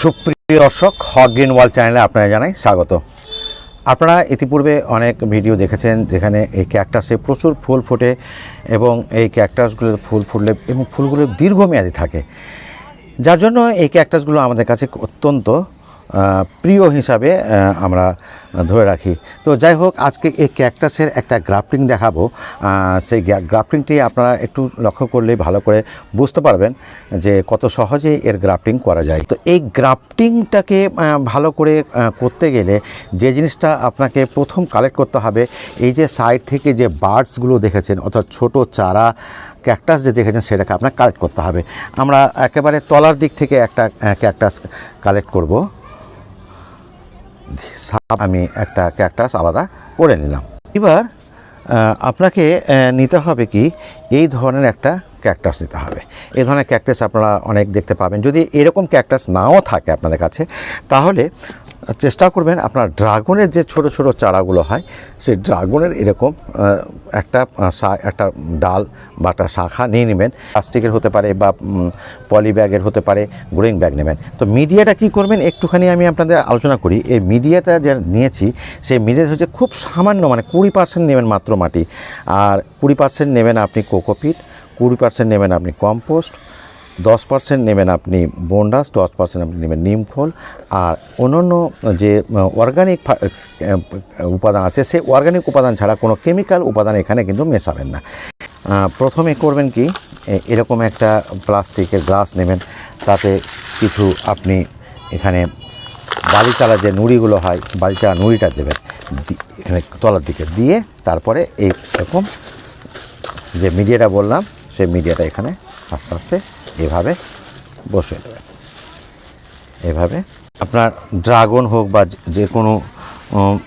সুপ্রিয় দর্শক, হক green world চ্যানেলে আপনারা জানাই স্বাগত। আপনারা ইতিপূর্বে অনেক ভিডিও দেখেছেন যেখানে এই ক্যাকটাসে প্রচুর ফুল ফোটে এবং এই ক্যাকটাসগুলো ফুল ফুটলে এবং ফুলগুলো দীর্ঘমেয়াদী থাকে, যার জন্য এই ক্যাকটাসগুলো আমাদের কাছে অত্যন্ত প্রিয় হিসাবে আমরা ধরে রাখি। তো যাই হোক, আজকে এই ক্যাকটাসের একটা গ্রাফটিং দেখাবো। সেই গ্রাফটিংটি আপনারা একটু লক্ষ্য করলে ভালো করে বুঝতে পারবেন যে কত সহজে এর গ্রাফটিং করা যায়। তো এই গ্রাফটিংটাকে ভালো করে করতে গেলে যে জিনিসটা আপনাকে প্রথম কালেক্ট করতে হবে, এই যে সাইড থেকে যে বার্ডসগুলো দেখেছেন অর্থাৎ ছোট চারা ক্যাকটাস যে দেখেছেন সেটাকে আপনার কালেক্ট করতে হবে। আমরা একেবারে তলার দিক থেকে একটা ক্যাকটাস কালেক্ট করব। আমি একটা ক্যাকটাস আলাদা করে নিলাম। এবার আপনাকে নিতে হবে কি, এই ধরনের একটা ক্যাকটাস নিতে হবে। এই ধরনের ক্যাকটাস আপনারা অনেক দেখতে পাবেন। যদি এরকম ক্যাকটাস নাও থাকে আপনাদের কাছে, তাহলে চেষ্টা করবেন আপনার ড্রাগনের যে ছোট ছোট চারাগুলো হয়, সেই ড্রাগনের এরকম একটা ডাল বা একটা শাখা নিয়ে নেবেন। প্লাস্টিকের হতে পারে বা পলি ব্যাগের হতে পারে, গ্রোয়িং ব্যাগ নেবেন। তো মিডিয়াটা কি করবেন একটুখানি আমি আপনাদের আলোচনা করি। এই মিডিয়াটা যে নিয়েছি সেই মিডিয়াটা হচ্ছে খুব সামান্য, মানে 20% নেবেন মাত্র মাটি, আর 20% নেবেন আপনি কোকোপিট, 20% নেবেন আপনি কম্পোস্ট, 10% নেবেন আপনি বন্ডাস, 10% আপনি নেবেন নিম খোল, আর অন্যান্য যে অর্গানিক উপাদান আছে সেই অর্গানিক উপাদান ছাড়া কোনো কেমিক্যাল উপাদান এখানে কিন্তু মেশাবেন না। প্রথমে করবেন কি, এরকম একটা প্লাস্টিকের গ্লাস নেবেন, তাতে কিছু আপনি এখানে বালিচালা যে নুড়িগুলো হয়, বালিচালা নুড়িটা দেবেন এখানে তলার দিকে দিয়ে, তারপরে এইরকম যে মিডিয়াটা বললাম সেই মিডিয়াটা এখানে আস্তে আস্তে এভাবে বসিয়ে দেবেন। এভাবে আপনার ড্রাগন হোক বা যে কোনো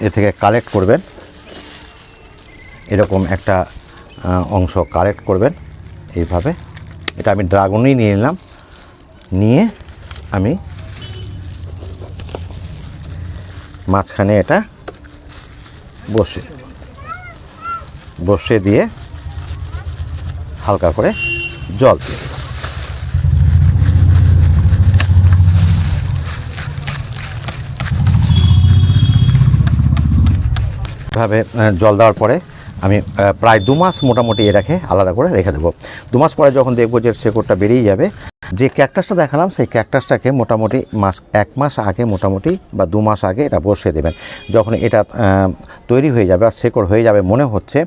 এ থেকে কালেক্ট করবেন, এরকম একটা অংশ কালেক্ট করবেন এইভাবে। এটা আমি ড্রাগনই নিয়ে নিলাম, নিয়ে আমি মাঝখানে এটা বসিয়ে দিয়ে হালকা করে জল দিয়ে দেব। এভাবে জল দেওয়ার পরে আমি প্রায় 2 মাস মোটামুটি এটাকে আলাদা করে রেখে দেবো। 2 মাস পরে যখন দেখবো যে শেকড়টা বেরিয়ে যাবে, যে ক্যাকটাসটা দেখালাম সেই ক্যাকটাসটাকে মোটামুটি 1 মাস আগে মোটামুটি বা 2 মাস আগে এটা বসিয়ে দেবেন। যখন এটা তৈরি হয়ে যাবে আর শেকড় হয়ে যাবে মনে হচ্ছে,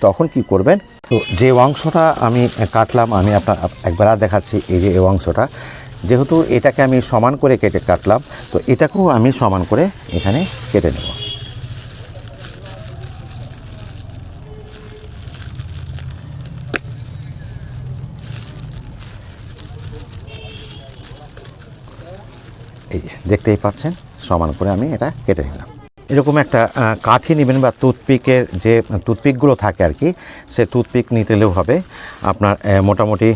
তখন কি করবেন, তো যে অংশটা আমি কাটলাম, আমি আপনার একবার আর দেখাচ্ছি। এই যে এই অংশটা, যেহেতু এটাকে আমি সমান করে কেটে কাটলাম, তো এটাকেও আমি সমান করে এখানে কেটে নেব। এই যে দেখতেই পাচ্ছেন, সমান করে আমি এটা কেটে নিলাম। এরকম একটা কাঠি নেবেন বা টুথপিকের যে টুথপিকগুলো থাকে আর কি, সে টুথপিক নিতেলেও হবে। আপনার মোটামুটি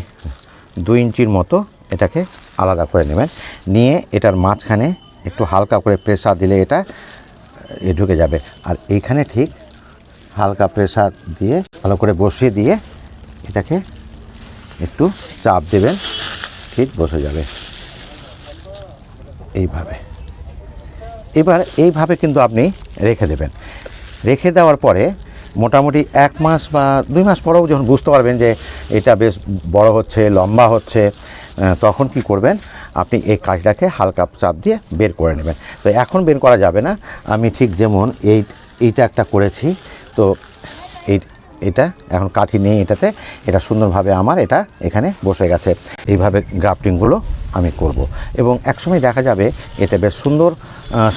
2 ইঞ্চির মতো এটাকে আলাদা করে নেবেন। নিয়ে এটার মাঝখানে একটু হালকা করে প্রেসার দিলে এটা ঢুকে যাবে। আর এইখানে ঠিক হালকা প্রেসার দিয়ে ভালো করে বসিয়ে দিয়ে এটাকে একটু চাপ দেবেন, ঠিক বসে যাবে এইভাবে। এবার এইভাবে কিন্তু আপনি রেখে দেবেন। রেখে দেওয়ার পরে মোটামুটি 1 মাস বা 2 মাস পরেও যখন বুঝতে পারবেন যে এটা বেশ বড় হচ্ছে, লম্বা হচ্ছে, তখন কি করবেন, আপনি এই কাঠিটাকে হালকা চাপ দিয়ে বের করে নেবেন। তো এখন বের করা যাবে না, আমি ঠিক যেমন এইটা একটা করেছি, তো এটা এখন কাঠি নেই এটাতে, এটা সুন্দরভাবে আমার এটা এখানে বসে গেছে। এইভাবে গ্রাফটিংগুলো আমি করব এবং একসময় দেখা যাবে এতে বেশ সুন্দর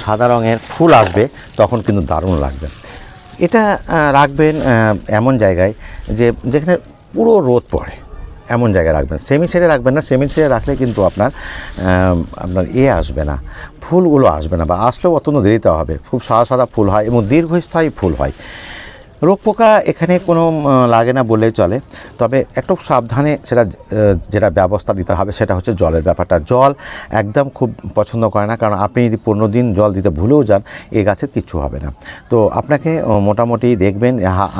সাদা রঙের ফুল আসবে, তখন কিন্তু দারুণ লাগবে। এটা রাখবেন এমন জায়গায় যেখানে পুরো রোদ পড়ে, এমন জায়গায় রাখবেন। সেমি শেডে রাখবেন না, সেমি শেডে রাখলে কিন্তু আপনার আসবে না, ফুলগুলো আসবে না, বা আসলেও অত্যন্ত দেরিতে হবে। খুব সাদা সাদা ফুল হয় এবং দীর্ঘস্থায়ী ফুল হয়। রোগ পোকা এখানে কোনো লাগে না বললেই চলে, তবে একটু সাবধানে যেটা ব্যবস্থা নিতে হবে সেটা হচ্ছে জলের ব্যাপারটা। জল একদম খুব পছন্দ করে না, কারণ আপনি যদি 15 দিন জল দিতে ভুলেও যান এই গাছের কিচ্ছু হবে না। তো আপনাকে মোটামুটি দেখবেন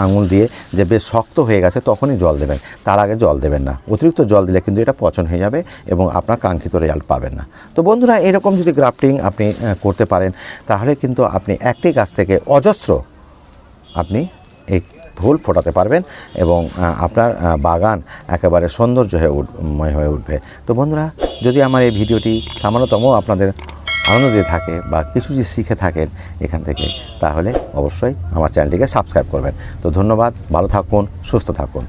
আঙুল দিয়ে যে বেশ শক্ত হয়ে গেছে তখনই জল দেবেন, তার আগে জল দেবেন না। অতিরিক্ত জল দিলে কিন্তু এটা পচন হয়ে যাবে এবং আপনার কাঙ্ক্ষিত রেজাল্ট পাবেন না। তো বন্ধুরা, এরকম যদি গ্রাফটিং আপনি করতে পারেন তাহলে কিন্তু আপনি একটি গাছ থেকে অজস্র আপনি এই ফুল ফোটাতে পারবেন এবং আপনার বাগান একেবারে সৌন্দর্যময় হয়ে উঠবে। তো বন্ধুরা, যদি আমার এই ভিডিওটি সামান্যতম আপনাদের আনন্দ দিয়ে থাকে বা কিছু যদি শিখে থাকেন এখান থেকে, তাহলে অবশ্যই আমার চ্যানেলটিকে সাবস্ক্রাইব করবেন। তো ধন্যবাদ, ভালো থাকুন, সুস্থ থাকুন।